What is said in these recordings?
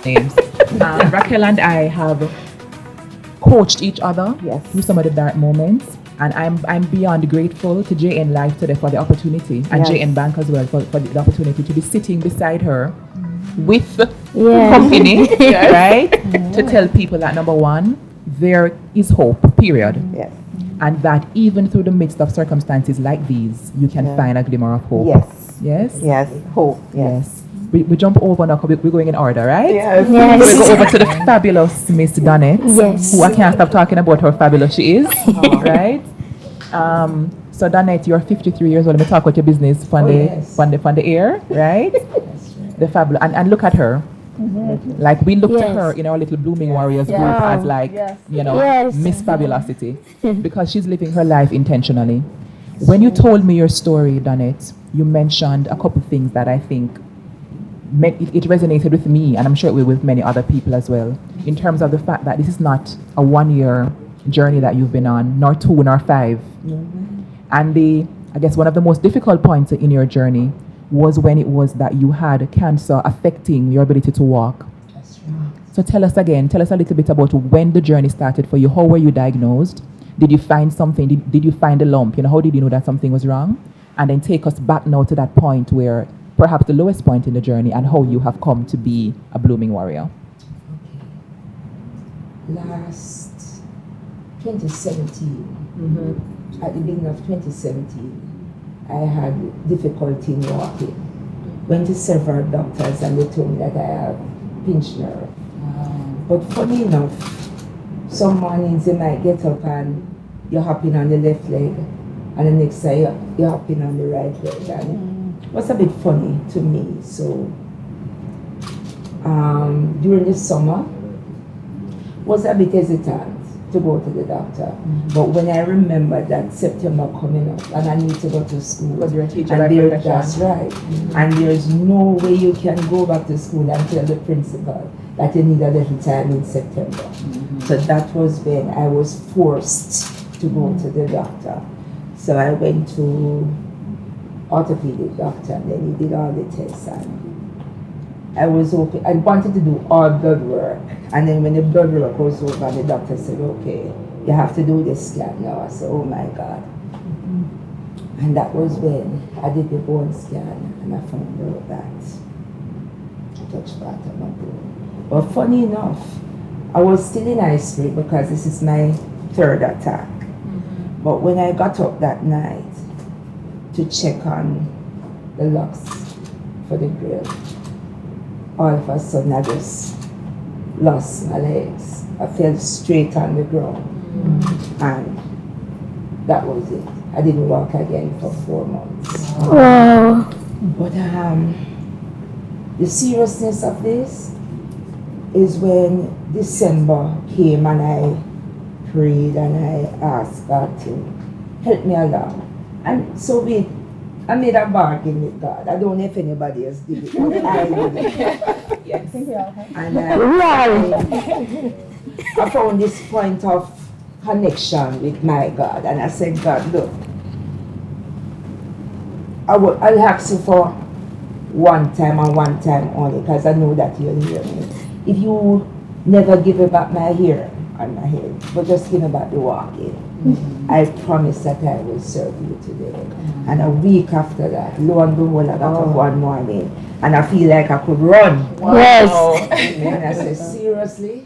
names. Raquel and I have coached each other through some of the dark moments. And I'm beyond grateful to JN Life today for the opportunity, and JN Bank as well for the opportunity to be sitting beside her with company, right? To tell people that number one, there is hope, period. Yes. And that even through the midst of circumstances like these, you can find a glimmer of hope. Yes. Yes? Yes. Hope. Yes. We jump over now, we're going in order, right? Yes. We go over to the fabulous Miss Donnette, who I can't stop talking about how fabulous she is, right? So Donnette, you're 53 years old. Let me talk about your business from the air, right? The fabulous, and look at her. Like we look to her in our little Blooming Warriors group as like, Miss Fabulosity, because she's living her life intentionally. When you told me your story, Donnette, you mentioned a couple things that I think it resonated with me, and I'm sure it will with many other people as well, in terms of the fact that this is not a 1 year journey that you've been on, nor 2 nor 5. And I guess one of the most difficult points in your journey was when it was that you had cancer affecting your ability to walk. That's right. So tell us a little bit about when the journey started for you. How were you diagnosed? Did you find something? Did you find a lump? How did you know that something was wrong? And then take us back now to that point where perhaps the lowest point in the journey, and how you have come to be a blooming warrior. Okay. Last 2017, at the beginning of 2017, I had difficulty in walking. Went to several doctors and they told me that I have pinched nerve. But funny enough, some mornings you might get up and you're hopping on the left leg, and the next day you're hopping on the right leg. And it was a bit funny to me. So during the summer, was a bit hesitant to go to the doctor. But when I remember that September coming up and I need to go to school, because you're a teacher and by profession. that's right. And there's no way you can go back to school and tell the principal that you need a little time in September. So that was when I was forced to go to the doctor. So I went to orthopedic doctor, and then he did all the tests, and I was okay. I wanted to do all blood work, and then when the blood work was over, the doctor said, okay, you have to do this scan now. I said, oh my God. And that was when I did the bone scan, and I found out that I touched part of my bone. But funny enough, I was still in high spirit because this is my 3rd attack. But when I got up that night to check on the locks for the grill, all of a sudden I just lost my legs. I fell straight on the ground. And that was it. I didn't walk again for 4 months. Wow. But the seriousness of this is when December came and I prayed and I asked God to help me along. And so I made a bargain with God. I don't know if anybody else did it, but I did it. Yes. And I found this point of connection with my God. And I said, God, look, I'll ask you for one time and one time only, because I know that you'll hear me. If you never give me back my hair on my head, but just give me back the walking, I promise that I will serve you today. And a week after that, lo and behold, I got up one morning and I feel like I could run. Wow. Yes. And I said, seriously?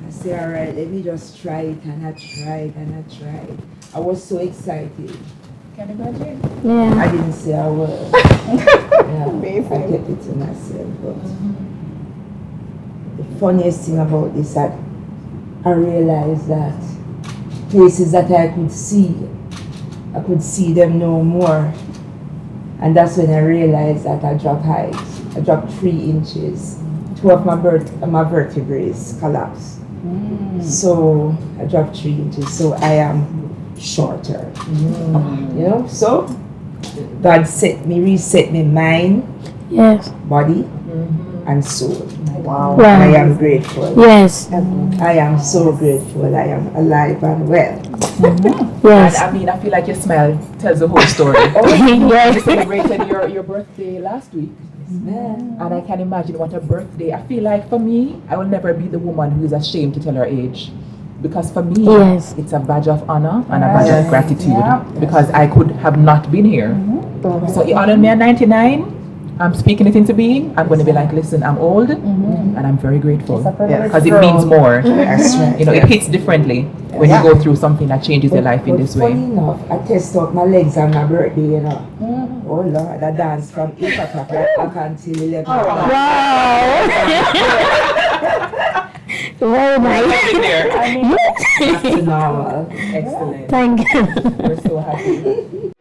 I said, all right, let me just try it. And I tried and I tried. I was so excited. Can you imagine? Yeah. I didn't say a word. I kept it to myself. But the funniest thing about this, that I realized that places that I could see them no more. And that's when I realized that I dropped height. I dropped 3 inches. 2 of my vertebrae collapsed. So I dropped 3 inches. So I am shorter. So God reset me mind, Yes. body, and soul. Wow. And I am grateful. Yes. I am so grateful. I am alive and well. Yes. And I feel like your smile tells the whole story. Oh, You Yes. celebrated your birthday last week. Man. And I can imagine what a birthday. I feel like for me, I will never be the woman who is ashamed to tell her age. Because for me, Yes. it's a badge of honor and a badge Yes. of gratitude. Yeah. Because I could have not been here. So you honor me at 99, I'm speaking it into being. I'm going to be like, listen, I'm old and I'm very grateful. It's a privilege Because it to means grow. more. That's right. You know, it hits differently when you go through something that changes your life in this funny way. enough, I test out my legs on my birthday, you know. Oh Lord, I dance from 8 o'clock right back until 11 o'clock. Wow. Very nice. There. Back to normal. Excellent. Thank you. We're so happy.